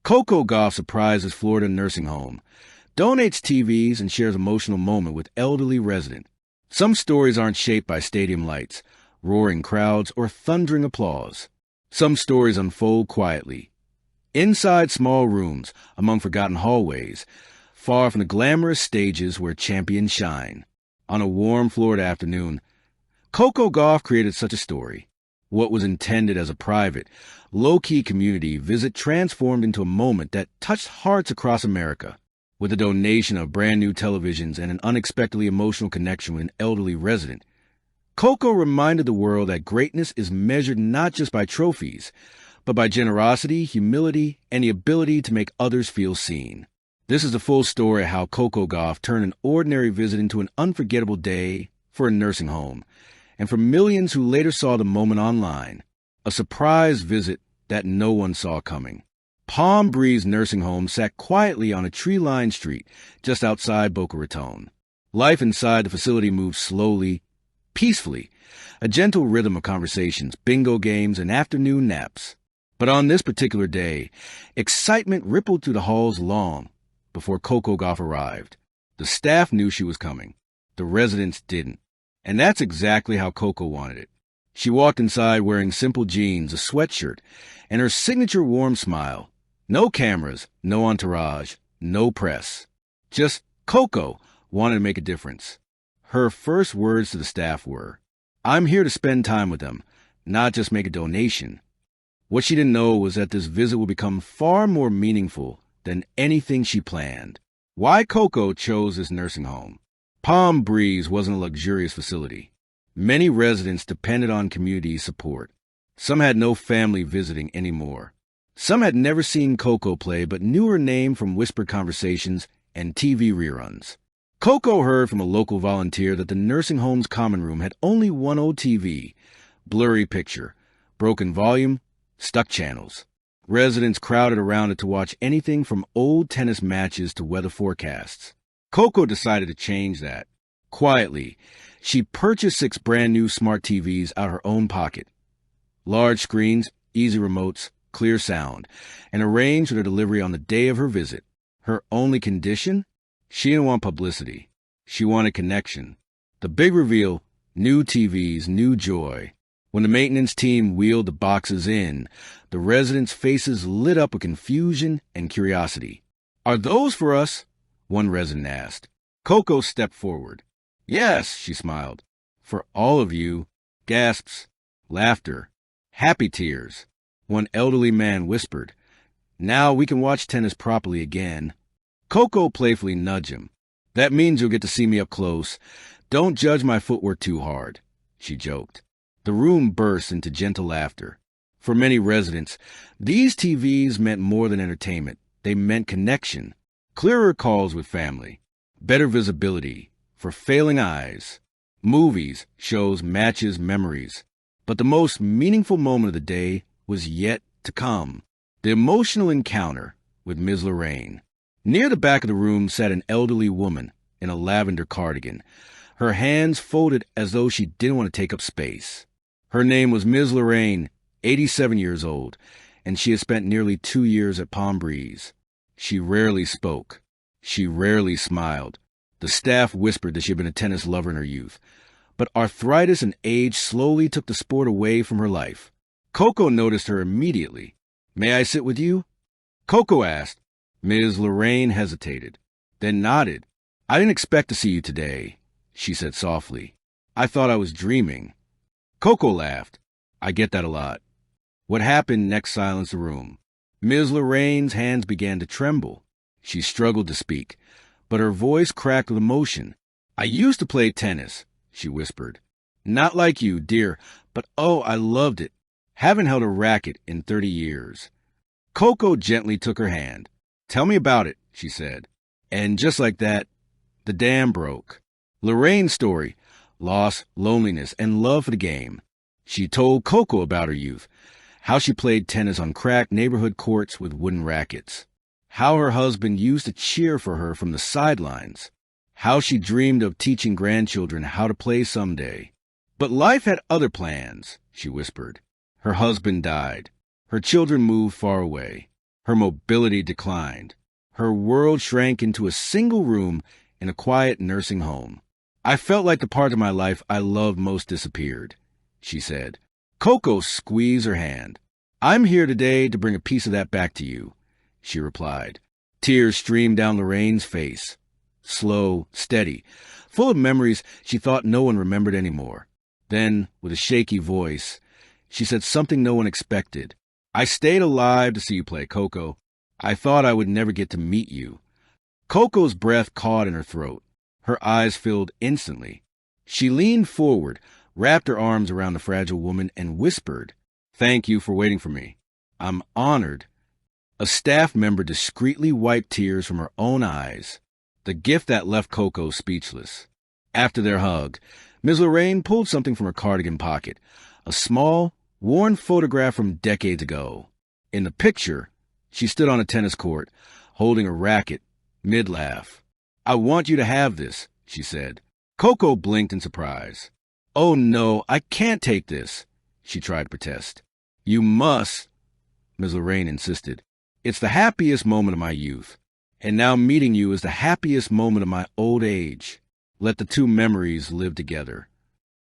Coco Gauff surprises Florida nursing home, donates TVs, and shares emotional moment with elderly resident. Some stories aren't shaped by stadium lights, roaring crowds, or thundering applause. Some stories unfold quietly, inside small rooms, among forgotten hallways, far from the glamorous stages where champions shine. On a warm Florida afternoon, Coco Gauff created such a story. What was intended as a private, low-key community visit transformed into a moment that touched hearts across America. With a donation of brand-new televisions and an unexpectedly emotional connection with an elderly resident, Coco reminded the world that greatness is measured not just by trophies, but by generosity, humility, and the ability to make others feel seen. This is the full story of how Coco Gauff turned an ordinary visit into an unforgettable day for a nursing home, and for millions who later saw the moment online, a surprise visit that no one saw coming. Palm Breeze Nursing Home sat quietly on a tree-lined street just outside Boca Raton. Life inside the facility moved slowly, peacefully, a gentle rhythm of conversations, bingo games, and afternoon naps. But on this particular day, excitement rippled through the halls long before Coco Gauff arrived. The staff knew she was coming. The residents didn't. And that's exactly how Coco wanted it. She walked inside wearing simple jeans, a sweatshirt, and her signature warm smile. No cameras, no entourage, no press. Just Coco wanted to make a difference. Her first words to the staff were, "I'm here to spend time with them, not just make a donation." What she didn't know was that this visit would become far more meaningful than anything she planned. Why Coco chose this nursing home? Palm Breeze wasn't a luxurious facility. Many residents depended on community support. Some had no family visiting anymore. Some had never seen Coco play but knew her name from whispered conversations and TV reruns. Coco heard from a local volunteer that the nursing home's common room had only one old TV, blurry picture, broken volume, stuck channels. Residents crowded around it to watch anything from old tennis matches to weather forecasts. Coco decided to change that. Quietly, she purchased 6 brand-new smart TVs out of her own pocket. Large screens, easy remotes, clear sound, and arranged for their delivery on the day of her visit. Her only condition? She didn't want publicity. She wanted connection. The big reveal, new TVs, new joy. When the maintenance team wheeled the boxes in, the residents' faces lit up with confusion and curiosity. "Are those for us?" one resident asked. Coco stepped forward. "Yes," she smiled. "For all of you." Gasps, laughter, happy tears. One elderly man whispered, "Now we can watch tennis properly again." Coco playfully nudged him. "That means you'll get to see me up close. Don't judge my footwork too hard," she joked. The room burst into gentle laughter. For many residents, these TVs meant more than entertainment. They meant connection. Clearer calls with family, better visibility for failing eyes, movies, shows, matches, memories. But the most meaningful moment of the day was yet to come. The emotional encounter with Ms. Lorraine. Near the back of the room sat an elderly woman in a lavender cardigan, her hands folded as though she didn't want to take up space. Her name was Ms. Lorraine, 87 years old, and she had spent nearly 2 years at Palm Breeze. She rarely spoke. She rarely smiled. The staff whispered that she had been a tennis lover in her youth. But arthritis and age slowly took the sport away from her life. Coco noticed her immediately. "May I sit with you?" Coco asked. Ms. Lorraine hesitated, then nodded. "I didn't expect to see you today," she said softly. "I thought I was dreaming." Coco laughed. "I get that a lot." What happened next silenced the room. Ms. Lorraine's hands began to tremble. She struggled to speak, but her voice cracked with emotion. "I used to play tennis," she whispered. "Not like you, dear, but oh, I loved it. Haven't held a racket in 30 years. Coco gently took her hand. "Tell me about it," she said. And just like that, the dam broke. Lorraine's story, loss, loneliness, and love for the game. She told Coco about her youth, how she played tennis on cracked neighborhood courts with wooden rackets, how her husband used to cheer for her from the sidelines, how she dreamed of teaching grandchildren how to play someday. But life had other plans, she whispered. Her husband died. Her children moved far away. Her mobility declined. Her world shrank into a single room in a quiet nursing home. I felt like the part of my life I loved most disappeared, she said. Coco squeezed her hand. I'm here today to bring a piece of that back to you, she replied. Tears streamed down Lorraine's face. Slow, steady, full of memories she thought no one remembered anymore. Then, with a shaky voice, she said something no one expected. I stayed alive to see you play, Coco. I thought I would never get to meet you. Coco's breath caught in her throat. Her eyes filled instantly. She leaned forward, wrapped her arms around the fragile woman, and whispered, Thank you for waiting for me. I'm honored. A staff member discreetly wiped tears from her own eyes, the gift that left Coco speechless. After their hug, Ms. Lorraine pulled something from her cardigan pocket, a small, worn photograph from decades ago. In the picture, she stood on a tennis court, holding a racket, mid-laugh. I want you to have this, she said. Coco blinked in surprise. Oh no, I can't take this, she tried to protest. You must, Ms. Lorraine insisted. It's the happiest moment of my youth, and now meeting you is the happiest moment of my old age. Let the two memories live together.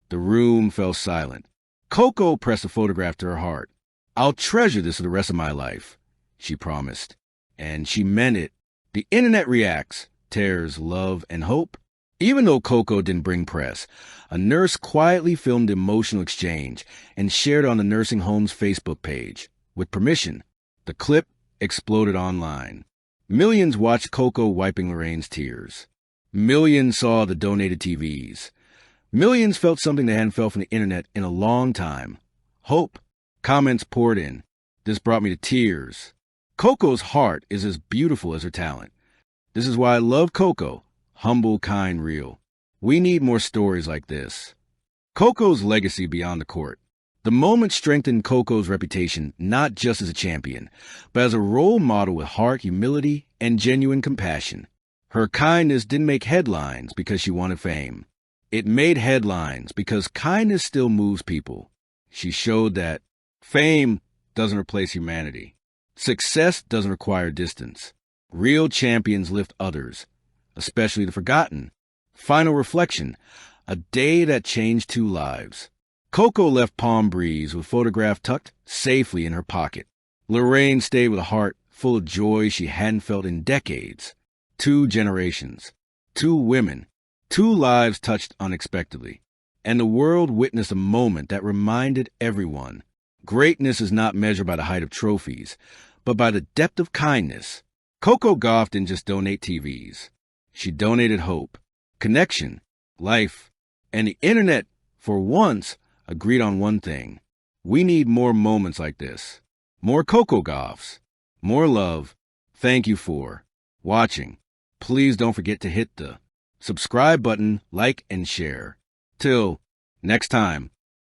The room fell silent. Coco pressed the photograph to her heart. I'll treasure this for the rest of my life, she promised. And she meant it. The internet reacts, tears love and hope. Even though Coco didn't bring press, a nurse quietly filmed the emotional exchange and shared it on the nursing home's Facebook page. With permission, the clip exploded online. Millions watched Coco wiping Lorraine's tears. Millions saw the donated TVs. Millions felt something they hadn't felt from the internet in a long time. Hope. Comments poured in. This brought me to tears. Coco's heart is as beautiful as her talent. This is why I love Coco. Humble, kind, real. We need more stories like this. Coco's legacy beyond the court. The moment strengthened Coco's reputation not just as a champion, but as a role model with heart, humility, and genuine compassion. Her kindness didn't make headlines because she wanted fame. It made headlines because kindness still moves people. She showed that fame doesn't replace humanity. Success doesn't require distance. Real champions lift others, especially the forgotten. Final reflection, a day that changed two lives. Coco left Palm Breeze with photograph tucked safely in her pocket. Lorraine stayed with a heart full of joy she hadn't felt in decades. 2 generations, 2 women, 2 lives touched unexpectedly. And the world witnessed a moment that reminded everyone, greatness is not measured by the height of trophies, but by the depth of kindness. Coco Gauff didn't just donate TVs. She donated hope, connection, life, and the internet, for once, agreed on one thing. We need more moments like this. More Coco Gauffs. More love. Thank you for watching. Please don't forget to hit the subscribe button, like, and share. Till next time.